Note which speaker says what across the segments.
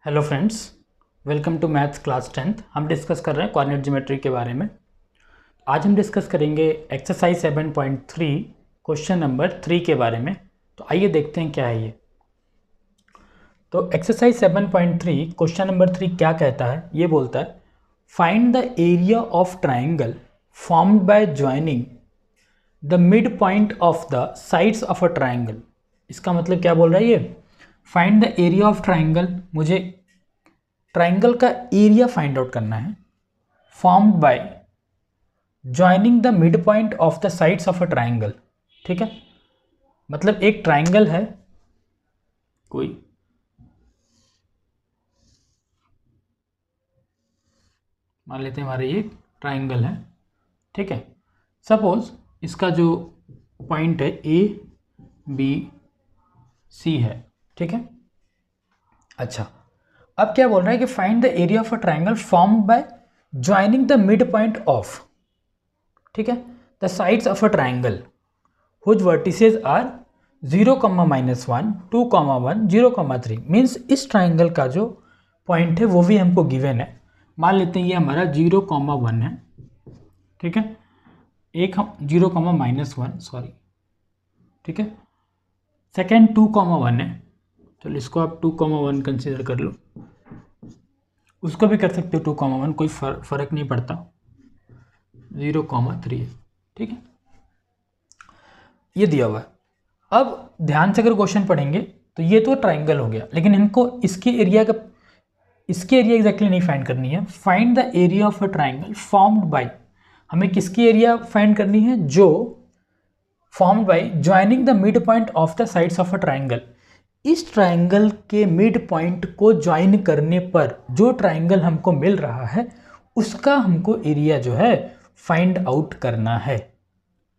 Speaker 1: Hello friends, welcome to maths class 10th। हम discuss कर रहे हैं कोऑर्डिनेट ज्योमेट्री के बारे में। आज हम डिस्कस करेंगे एक्सरसाइज 7.3 क्वेश्चन नंबर 3 के बारे में। तो आइए देखते हैं क्या है ये। तो एक्सरसाइज 7.3 क्वेश्चन नंबर 3 क्या कहता है, ये बोलता है find the area of triangle formed by joining the mid point of the sides of a triangle. इसका मतलब क्या बोल रहा है ये, find the area of triangle, मुझे ट्राइंगल का एरिया फाइंड आउट करना है, formed by joining the mid point of the sides of a triangle. ठीक है, मतलब एक ट्राइंगल है कोई, मान लेते हैं हमारे ये ट्राइंगल है। ठीक है, सपोज इसका जो पॉइंट है ए बी सी है। ठीक है, अच्छा अब क्या बोल रहा है कि find the area of a triangle formed by joining the mid point of, ठीक है, the sides of a triangle whose vertices are 0, -1, 2, 1, 0, 3। Means इस ट्राइंगल का जो पॉइंट है वो भी हमको गिवन है। मान लेते हैं ये हमारा 0, 1 है। ठीक है, एक हम 0, -1 सॉरी। ठीक है, सेकेंड 2, 1 है। चलो इसको आप 2, 1 कंसिडर कर लो, उसको भी कर सकते हो 2, 1, कोई फर्क नहीं पड़ता। 0, 3 है। ठीक है, ये दिया हुआ है। अब ध्यान से अगर क्वेश्चन पढ़ेंगे तो ये तो ट्राइंगल हो गया, लेकिन इनको इसके एरिया एग्जैक्टली नहीं फाइंड करनी है। Find the area of a triangle formed bye, हमें किसकी एरिया फाइंड करनी है, जो formed by joining the mid point of the sides of a triangle. इस ट्राइंगल के मिड पॉइंट को ज्वाइन करने पर जो ट्राइंगल हमको मिल रहा है उसका हमको एरिया जो है फाइंड आउट करना है।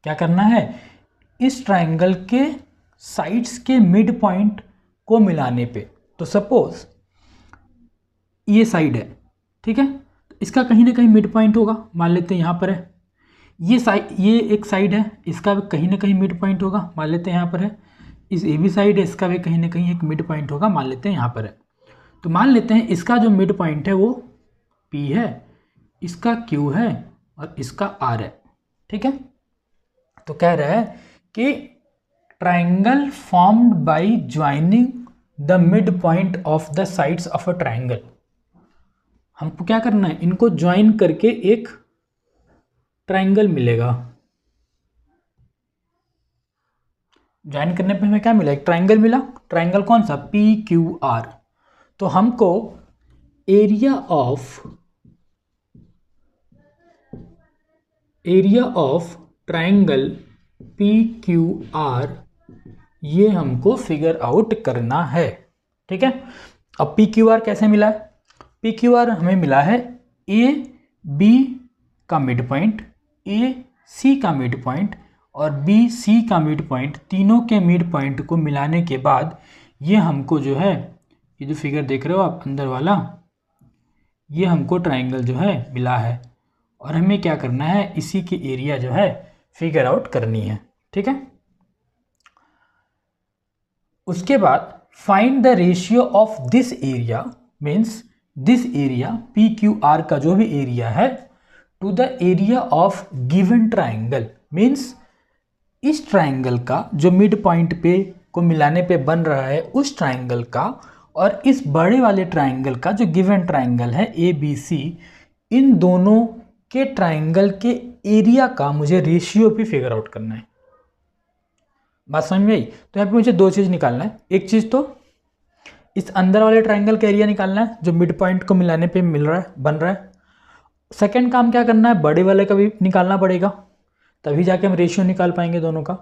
Speaker 1: क्या करना है, इस ट्राइंगल के साइड्स के मिड पॉइंट को मिलाने पे। तो सपोज ये साइड है, ठीक है, इसका कहीं ना कहीं मिड पॉइंट होगा, मान लेते हैं यहाँ पर है। ये एक साइड है, इसका भी कहीं ना कहीं मिड पॉइंट होगा, मान लेते हैं यहाँ पर है। इस ए बी साइड है, इसका भी कहीं ना कहीं एक मिड पॉइंट होगा, मान लेते हैं यहाँ पर है। तो मान लेते हैं इसका जो मिड पॉइंट है वो P है, इसका Q है और इसका R है। ठीक है, तो कह रहा है कि triangle formed by joining the mid point of the sides of a triangle. हमको क्या करना है, इनको ज्वाइन करके एक ट्राइंगल मिलेगा। ज्वाइन करने पे हमें क्या मिला, एक ट्राइंगल मिला। ट्राइंगल कौन सा, PQR। तो हमको एरिया ऑफ ट्राइंगल PQR ये हमको फिगर आउट करना है। ठीक है, अब PQR कैसे मिला है, PQR हमें मिला है AB का मिड पॉइंट, AC का मिड पॉइंट और BC का मिड पॉइंट, तीनों के मिड पॉइंट को मिलाने के बाद ये हमको जो है, ये जो फिगर देख रहे हो आप अंदर वाला, ये हमको ट्राइंगल जो है मिला है। और हमें क्या करना है, इसी की एरिया जो है फिगर आउट करनी है। ठीक है, उसके बाद find the ratio of this area, means this area PQR का जो भी एरिया है to the area of given triangle. Means इस ट्राइंगल का जो मिड पॉइंट पे को मिलाने पे बन रहा है उस ट्राइंगल का और इस बड़े वाले ट्राइंगल का जो गिवन ट्राइंगल है ABC, इन दोनों के ट्राइंगल के एरिया का मुझे रेशियो भी फिगर आउट करना है। बात समझ में आई? तो यहाँ पे मुझे दो चीज़ निकालना है। एक चीज़ तो इस अंदर वाले ट्राइंगल का एरिया निकालना है जो मिड पॉइंट को मिलाने पे मिल रहा है, बन रहा है। सेकंड काम क्या करना है, बड़े वाले का भी निकालना पड़ेगा, तभी जाके हम रेशियो निकाल पाएंगे दोनों का।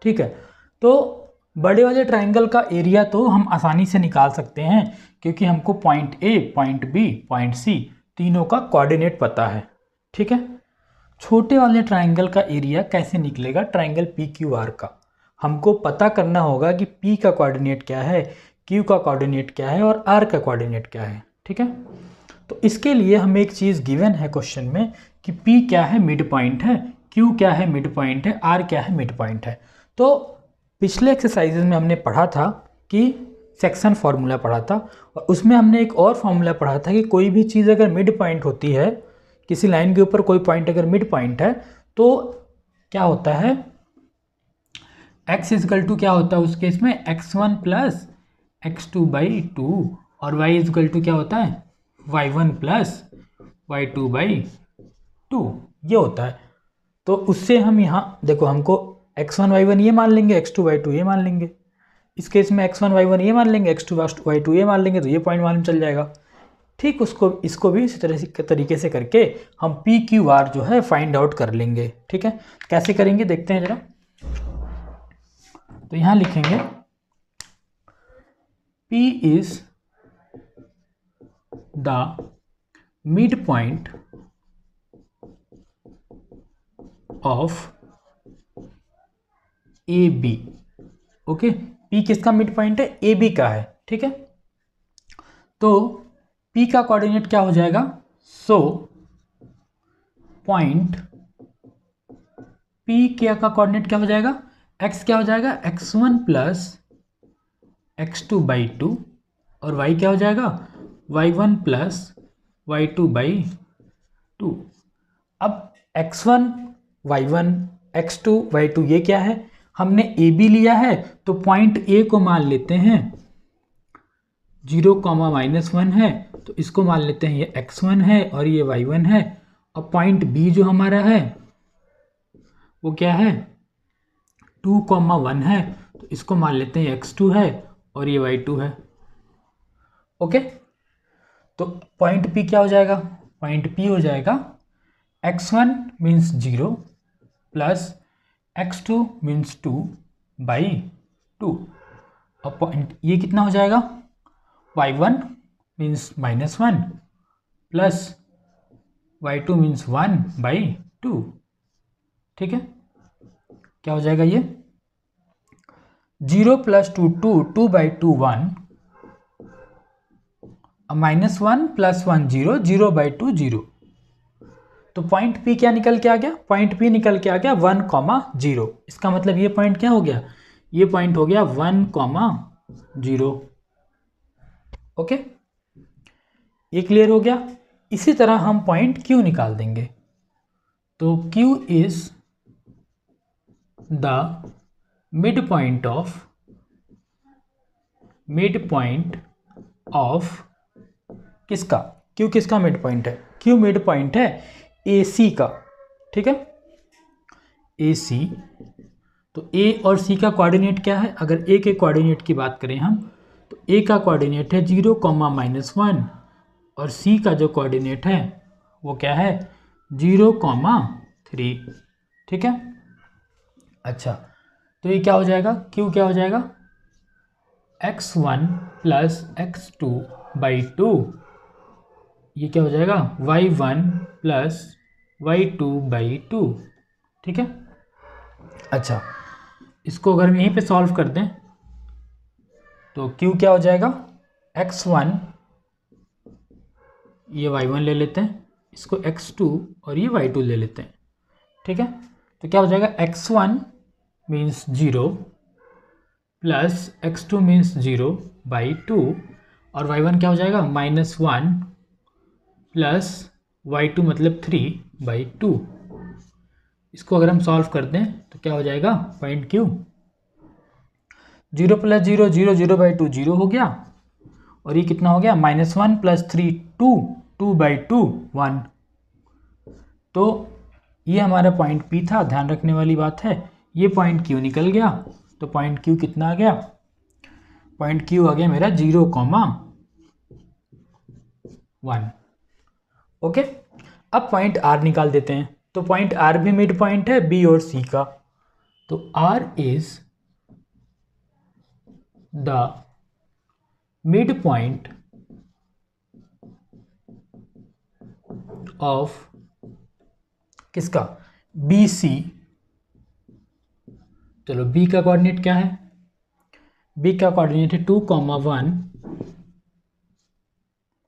Speaker 1: ठीक है, तो बड़े वाले ट्राइंगल का एरिया तो हम आसानी से निकाल सकते हैं क्योंकि हमको point A, point B, point C तीनों का कोऑर्डिनेट पता है। ठीक है, छोटे वाले ट्राइंगल का एरिया कैसे निकलेगा, ट्राइंगल PQR का हमको पता करना होगा कि P का कोऑर्डिनेट क्या है, Q का कोऑर्डिनेट क्या है और R का कोऑर्डिनेट क्या है। ठीक है, तो इसके लिए हमें एक चीज़ गिवन है क्वेश्चन में कि P क्या है, मिड पॉइंट है, Q क्या है, मिड पॉइंट है, R क्या है, मिड पॉइंट है। तो पिछले एक्सरसाइजेज में हमने पढ़ा था कि सेक्शन फार्मूला पढ़ा था, और उसमें हमने एक और फार्मूला पढ़ा था कि कोई भी चीज़ अगर मिड पॉइंट होती है, किसी लाइन के ऊपर कोई पॉइंट अगर मिड पॉइंट है तो क्या होता है, x इजकल टू क्या होता है उस केस में x1 प्लस x2/2 और y इजकल टू क्या होता है y1 प्लस y2/2 ये होता है। तो उससे हम यहाँ देखो हमको x1 y1 ये मान लेंगे, x2 y2 ये मान लेंगे, इस केस में x1 y1 ये मान लेंगे, x2 y2 ये मान लेंगे, तो ये पॉइंट मालूम चल जाएगा। ठीक, इसको भी इसी तरीके से करके हम पी क्यू आर जो है फाइंड आउट कर लेंगे। ठीक है, कैसे करेंगे देखते हैं जरा। तो यहां लिखेंगे P is the mid point of A B. Okay, P किसका मिड पॉइंट है, ए बी का है। ठीक है, तो P का कोऑर्डिनेट क्या हो जाएगा, सो पॉइंट P का कोऑर्डिनेट क्या हो जाएगा, x क्या हो जाएगा x1 प्लस x2/2 और y क्या हो जाएगा y1 प्लस y2/2। अब x1 y1 x2 y2 ये क्या है, हमने ए बी लिया है तो पॉइंट ए को मान लेते हैं 0, -1 है, तो इसको मान लेते हैं ये x1 है और ये y1 है। और पॉइंट बी जो हमारा है वो क्या है 2, 1 है, तो इसको मान लेते हैं x2 है और ये y2 है। ओके, तो पॉइंट पी क्या हो जाएगा, पॉइंट पी हो जाएगा x1 means 0 plus x2 means 2/2 और पॉइंट ये कितना हो जाएगा y1 means -1 plus y2 means 1/2। ठीक है, क्या हो जाएगा ये 0 + 2 2 2/2 1 -1 + 1 0 0/2 0। तो पॉइंट P क्या निकल के आ गया, पॉइंट P निकल के आ गया 1, 0। इसका मतलब ये पॉइंट क्या हो गया, ये पॉइंट हो गया 1, 0। ओके, ये क्लियर हो गया। इसी तरह हम पॉइंट Q निकाल देंगे। तो Q is the mid point of किसका, Q किसका मिड पॉइंट है, Q मिड पॉइंट है AC का। ठीक है, AC, तो A और C का कोऑर्डिनेट क्या है, अगर A के कोऑर्डिनेट की बात करें हम तो A का कोऑर्डिनेट है 0, -1 और C का जो कोऑर्डिनेट है वो क्या है 0, 3। ठीक है, अच्छा, तो ये क्या हो जाएगा, Q क्या हो जाएगा x1 प्लस x2/2, ये क्या हो जाएगा y1 प्लस y2/2। ठीक है, अच्छा, इसको अगर हम यहीं पे सॉल्व कर दें तो Q क्या हो जाएगा x1, ये y1 ले लेते हैं, इसको x2 और ये y2 ले लेते हैं। ठीक है, तो क्या हो जाएगा x1 means 0 plus x2 means 0/2 और y1 क्या हो जाएगा -1 प्लस y2 मतलब 3/2। इसको अगर हम सॉल्व कर दें तो क्या हो जाएगा पॉइंट Q 0 + 0 0 0/2 0 हो गया और ये कितना हो गया -1 + 3 2 2/2 1। तो ये हमारा पॉइंट P था, ध्यान रखने वाली बात है। ये पॉइंट Q निकल गया, तो पॉइंट Q कितना आ गया, पॉइंट Q आ गया मेरा 0, 1। ओके, अब पॉइंट R निकाल देते हैं। तो पॉइंट R भी मिड पॉइंट है B और C का, तो R is the mid point of किसका BC। चलो B का कोऑर्डिनेट क्या है, B का कोऑर्डिनेट है 2, 1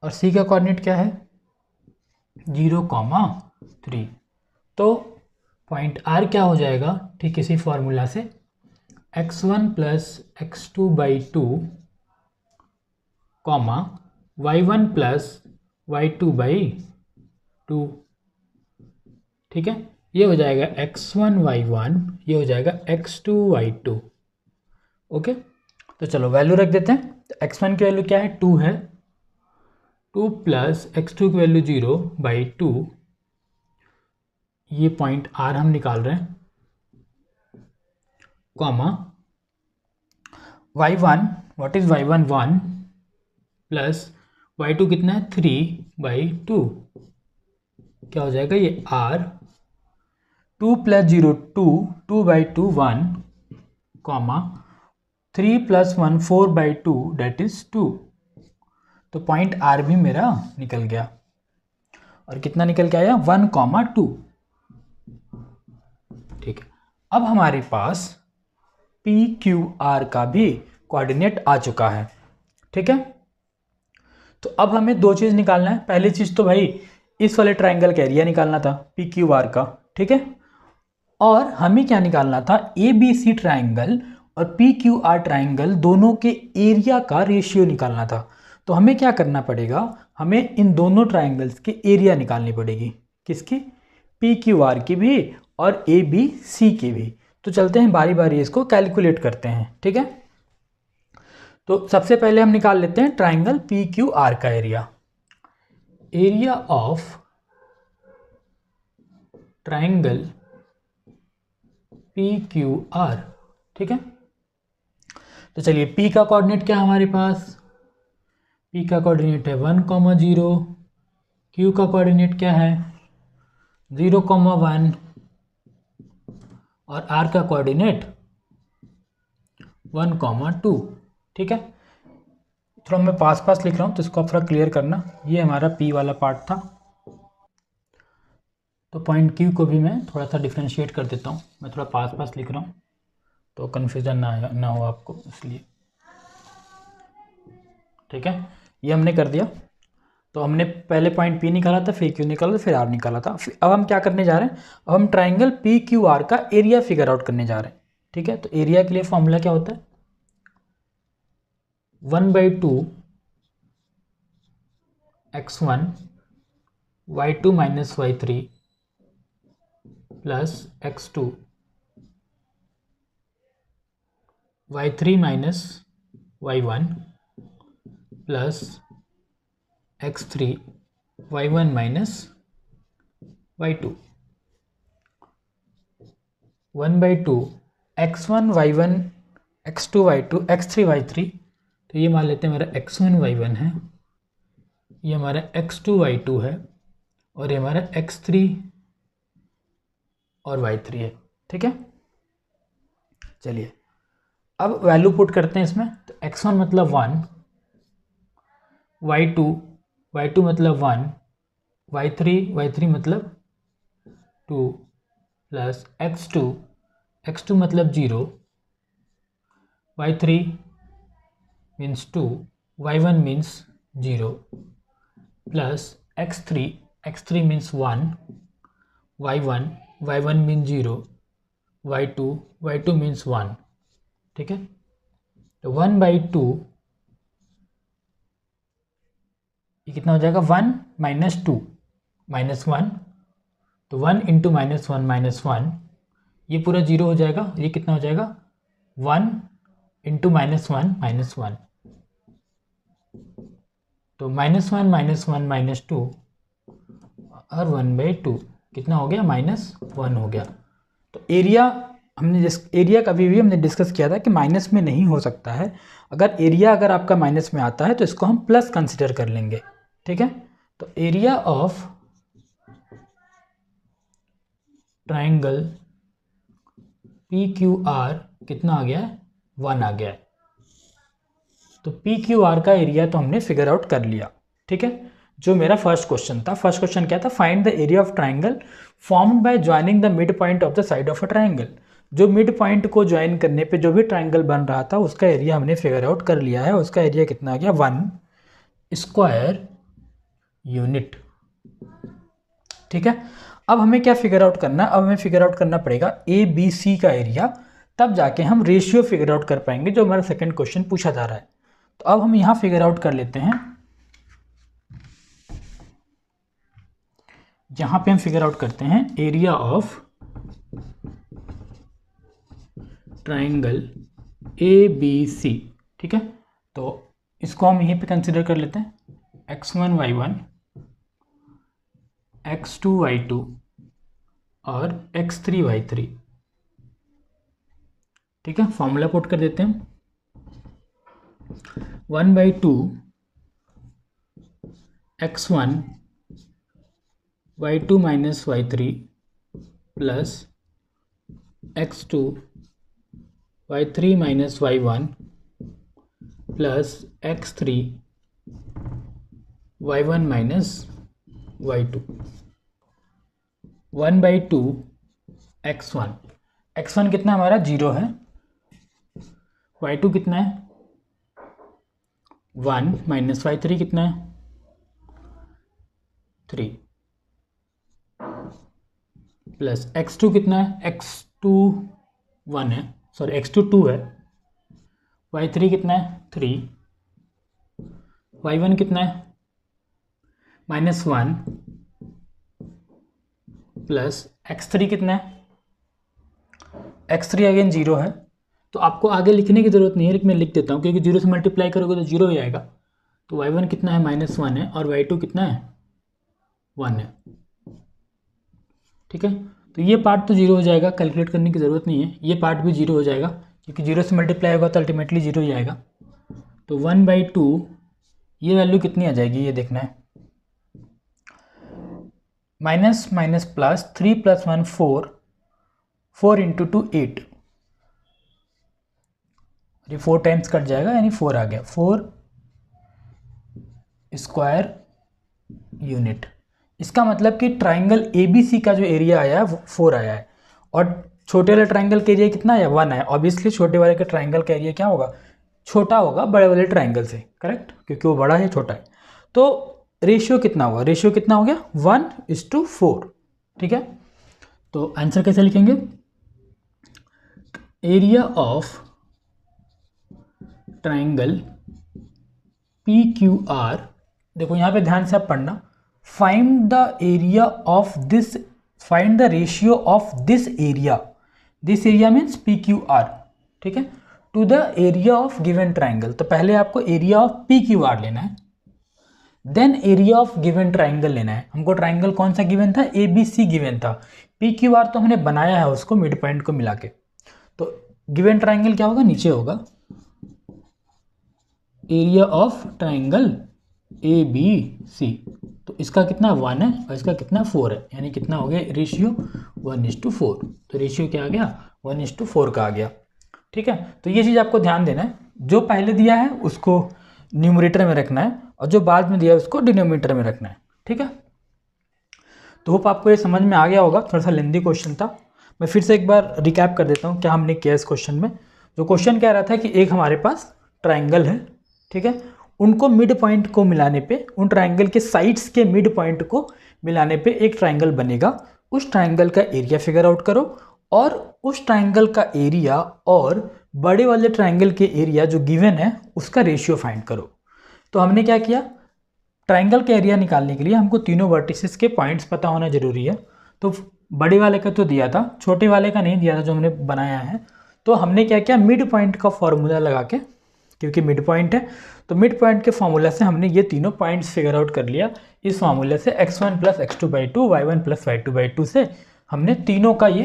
Speaker 1: और C का कोऑर्डिनेट क्या है 0, 3। तो पॉइंट R क्या हो जाएगा, ठीक इसी फॉर्मूला से x1 plus x2/2 comma y1 plus y2/2, ठीक है। ये हो जाएगा x1 y1, ये हो जाएगा x2 y2। ओके, तो चलो वैल्यू रख देते हैं। तो x1 की वैल्यू क्या है, 2 है, 2 प्लस x2 की वैल्यू 0/2, ये पॉइंट r हम निकाल रहे हैं, comma y1, what is y1, 1 plus y2 कितना है, 3/2, क्या हो जाएगा ये r, 2 plus 0 2, 2/2 1, comma 3 plus 1 4/2 that is 2। तो पॉइंट आर भी मेरा निकल गया, और कितना निकल के आया, 1,2। ठीक है, अब हमारे पास पी क्यू आर का भी कोऑर्डिनेट आ चुका है। ठीक है, तो अब हमें दो चीज़ निकालना है। पहली चीज़ तो भाई इस वाले ट्राइंगल का एरिया निकालना था, पी क्यू आर का। ठीक है, और हमें क्या निकालना था, ए बी सी ट्राइंगल और पी क्यू आर ट्राइंगल दोनों के एरिया का रेशियो निकालना था। तो हमें क्या करना पड़ेगा, हमें इन दोनों ट्राइंगल्स के एरिया निकालनी पड़ेगी। किसकी, पी क्यू आर की भी और ए बी सी की भी। तो चलते हैं बारी बारी इसको कैलकुलेट करते हैं। ठीक है, तो सबसे पहले हम निकाल लेते हैं ट्राइंगल पी क्यू आर का area. Area of triangle P Q R. ठीक है, तो चलिए पी का कोऑर्डिनेट क्या है हमारे पास, पी का कोऑर्डिनेट है 1,0, क्यू का कोऑर्डिनेट क्या है 0,1 और आर का कोऑर्डिनेट 1,2। ठीक है, थोड़ा मैं पास पास लिख रहा हूँ तो इसको आप थोड़ा क्लियर करना। ये हमारा पी वाला पार्ट था, तो पॉइंट क्यू को भी मैं थोड़ा सा डिफ्रेंशिएट कर देता हूँ। मैं थोड़ा पास पास लिख रहा हूँ तो कन्फ्यूज़न ना हो आपको, इसलिए। ठीक है, ये हमने कर दिया। तो हमने पहले पॉइंट पी निकाला था, फिर क्यू निकाला था, फिर आर निकाला था। अब हम क्या करने जा रहे हैं, अब हम ट्राइंगल पी क्यू आर का एरिया फिगर आउट करने जा रहे हैं। ठीक है, तो एरिया के लिए फॉर्मूला क्या होता है, 1/2 x1 y2 minus y3 plus x2 y3 minus y1 plus x3 y1 minus y2, 1/2 x1 y1 x2 y2 x3 y3। तो ये मान लेते हैं मेरा x1 y1 है, ये हमारा x2 y2 है, और ये हमारा x3 और y3 है। ठीक है, चलिए अब वैल्यू पुट करते हैं इसमें। तो x1 मतलब 1, y2 मतलब 1, y3 मतलब 2 प्लस x2 मतलब 0, y3 means 2, y1 means 0 plus x3 means 1, y1 means 0, y2 means 1। ठीक है, तो 1/2 ये कितना हो जाएगा, 1 माइनस 2 माइनस 1, तो 1 इंटू -1 ये पूरा 0 हो जाएगा। ये कितना हो जाएगा, 1 इंटू -1 -1, तो -1 -2 और 1/2 कितना हो गया, -1 हो गया। तो एरिया हमने एरिया कभी भी हमने डिस्कस किया था कि माइनस में नहीं हो सकता है। अगर एरिया अगर आपका माइनस में आता है तो इसको हम प्लस कंसिडर कर लेंगे। ठीक है, तो area of triangle P Q R कितना आ गया है, 1 आ गया है। तो पी क्यू आर का एरिया तो हमने फिगर आउट कर लिया। ठीक है, जो मेरा फर्स्ट क्वेश्चन था, फर्स्ट क्वेश्चन क्या था, find the area of triangle formed by joining the mid point of the side of a triangle. जो मिड पॉइंट को ज्वाइन करने पे जो भी ट्राइंगल बन रहा था उसका एरिया हमने फिगर आउट कर लिया है। उसका एरिया कितना आ गया, 1 स्क्वायर यूनिट। ठीक है, अब हमें क्या फिगर आउट करना, अब हमें फिगर आउट करना पड़ेगा ए बी सी का एरिया, तब जाके हम रेशियो फिगर आउट कर पाएंगे जो हमारा सेकंड क्वेश्चन पूछा जा रहा है। तो अब हम यहाँ फिगर आउट कर लेते हैं, यहाँ पे हम फिगर आउट करते हैं एरिया ऑफ ट्राइंगल ABC, ठीक है। तो इसको हम यहीं पे कंसिडर कर लेते हैं, x1 y1 x2 y2 और x3 y3, ठीक है। फॉर्मूला पुट कर देते हैं, 1/2 x1 y2 minus y3 plus x2 y3 minus y1 plus x3 y1 minus y2, 1/2 x1 कितना हमारा 0 है, y2 कितना है 1 माइनस y3 कितना है 3 प्लस x2 कितना है, x2 1 है, सॉरी x2 2 है, y3 कितना है 3, y1 कितना है -1 प्लस x3 कितना है, x3 अगेन 0 है। तो आपको आगे लिखने की ज़रूरत नहीं है, लेकिन मैं लिख देता हूँ क्योंकि 0 से मल्टीप्लाई करोगे तो 0 ही आएगा। तो y1 कितना है -1 है और y2 कितना है 1 है, ठीक है। तो ये पार्ट तो 0 हो जाएगा, कैलकुलेट करने की ज़रूरत नहीं है, ये पार्ट भी 0 हो जाएगा क्योंकि 0 से मल्टीप्लाई होगा तो अल्टीमेटली 0 ही आएगा। तो 1/2 ये वैल्यू कितनी आ जाएगी ये देखना है, माइनस माइनस प्लस 3 + 1 4, 4 × 2 8, ये 4 टाइम्स कट जाएगा यानी 4 आ गया, 4 स्क्वायर यूनिट। इसका मतलब कि ट्राइंगल ABC का जो एरिया आया है वो 4 आया है और छोटे वाले ट्राइंगल का एरिया कितना आया 1 आया। ऑब्वियसली छोटे वाले के ट्राइंगल का एरिया क्या होगा, छोटा होगा बड़े वाले ट्राइंगल से, करेक्ट, क्योंकि वो बड़ा है छोटा है। तो रेशियो कितना होगा, रेशियो कितना हो गया 1:4, ठीक है। तो आंसर कैसे लिखेंगे, एरिया ऑफ ट्राइंगल PQR, देखो यहाँ पे ध्यान से आप पढ़ना, find the area of this, find the ratio of this area means PQR, ठीक है, to the area of given triangle. तो पहले आपको एरिया ऑफ PQR लेना है, then area of given triangle लेना है। हमको ट्राइंगल कौन सा गिवन था, ABC गिवन था, PQR तो हमने बनाया है उसको मिड पॉइंट को मिला के। तो गिवन ट्राइंगल क्या होगा, नीचे होगा एरिया ऑफ ट्राइंगल ABC। तो इसका कितना 1 है और इसका कितना 4 है, यानी कितना हो गया रेशियो 1:4। तो रेशियो क्या आ गया 1:4 का आ गया, ठीक है। तो ये चीज़ आपको ध्यान देना है, जो पहले दिया है उसको न्यूमरेटर में रखना है और जो बाद में दिया है उसको डिनोमिनेटर में रखना है, ठीक है। तो होप आपको ये समझ में आ गया होगा, थोड़ा सा लेंदी क्वेश्चन था। मैं फिर से एक बार रिकैप कर देता हूँ क्या हमने किया इस क्वेश्चन में। जो क्वेश्चन कह रहा था कि एक हमारे पास ट्राइंगल है, ठीक है, उनको मिड पॉइंट को मिलाने पे, उन ट्राइंगल के साइड्स के मिड पॉइंट को मिलाने पे एक ट्राइंगल बनेगा। उस ट्राइंगल का एरिया फिगर आउट करो और उस ट्राइंगल का एरिया और बड़े वाले ट्राइंगल के एरिया जो गिवन है उसका रेशियो फाइंड करो। तो हमने क्या किया, ट्राइंगल का एरिया निकालने के लिए हमको तीनों वर्टिसेस के पॉइंट्स पता होना जरूरी है। तो बड़े वाले का तो दिया था, छोटे वाले का नहीं दिया था जो हमने बनाया है। तो हमने क्या किया, मिड पॉइंट का फॉर्मूला लगा के, क्योंकि मिड पॉइंट है तो मिड पॉइंट के फॉर्मूला से हमने ये तीनों पॉइंट्स फिगर आउट कर लिया। इस फॉर्मूले से x1 + x2/2 y1 + y2/2 से हमने तीनों का ये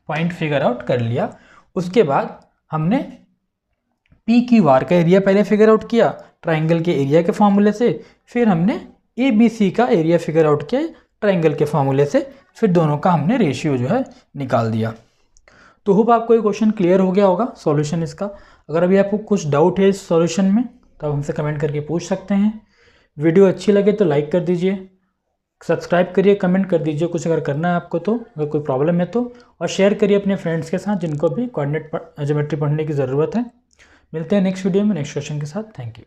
Speaker 1: पॉइंट फिगर आउट कर लिया। उसके बाद हमने PQR का एरिया पहले फिगर आउट किया ट्राइंगल के एरिया के फॉर्मूले से, फिर हमने ABC का एरिया फिगर आउट किया ट्राइंगल के फॉर्मूले से, फिर दोनों का हमने रेशियो जो है निकाल दिया। तो होप आपको ये क्वेश्चन क्लियर हो गया होगा सॉल्यूशन इसका। अगर अभी आपको कुछ डाउट है इस सॉल्यूशन में तो आप हमसे कमेंट करके पूछ सकते हैं। वीडियो अच्छी लगे तो लाइक कर दीजिए, सब्सक्राइब करिए, कमेंट कर दीजिए कुछ अगर करना है आपको तो, अगर कोई प्रॉब्लम है तो, और शेयर करिए अपने फ्रेंड्स के साथ जिनको भी कोऑर्डिनेट ज्योमेट्री पढ़ने की ज़रूरत है। मिलते हैं नेक्स्ट वीडियो में नेक्स्ट क्वेश्चन के साथ। Thank you.